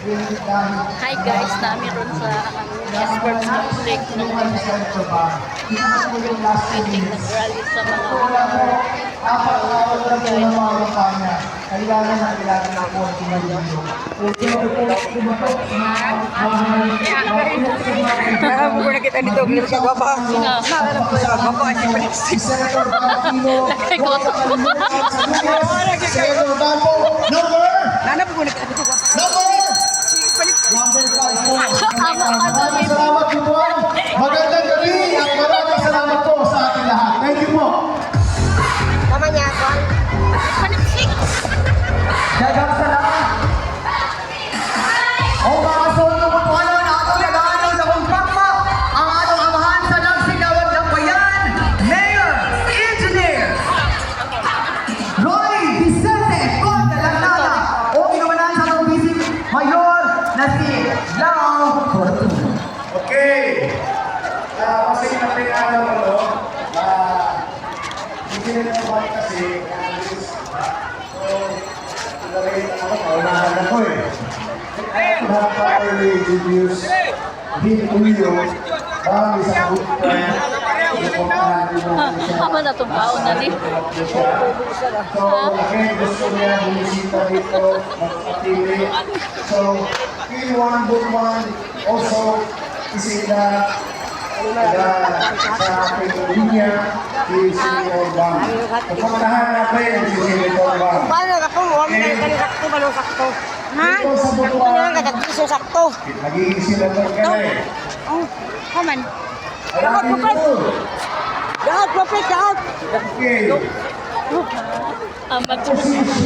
Hi guys, namin ron sa Escorts Conflict ng meeting nag-rally sa mga kailangan na kailangan na po Nakabuko na kita dito, bilang sa baba. Nakabuko ko sa baba, kasi palisik. Nanabuko na kita dito. Maraming salamat po. Magandang gabi at maraming salamat po sa ating lahat. Thank you po. Tama niya ako. Dagang salamat. O mga solo po po na ako nag-aaral sa kumpakma ang atong amahan sa nagsigawad ng bayan, Mayor, Engineer Roy Vicente Condalanada o inumanan sa atong Vice Mayor na si Lau Fortuna. Okay. Kasi natin alam mo, hindi na naman kasi so, ilagay ako, paunahan ako eh. Not properly introduce Dean Ulyo, bang isang Ama na itong baon na ni. So, again, gusto niya bumisita dito, magpapili. So, kill one, book one, also, isita sa ating linya, si Senator Bang. Pagpapanahan natin si Senator Bang. Paano ako? Huwag na yung sakto, balong sakto. Ha? Ito sa Ito butuan, lang katagpiso sakto. nagiging Senator ka na eh. Oh, kaman. Ayan dito. Lahat, prophet, lahat. Okay. Amat.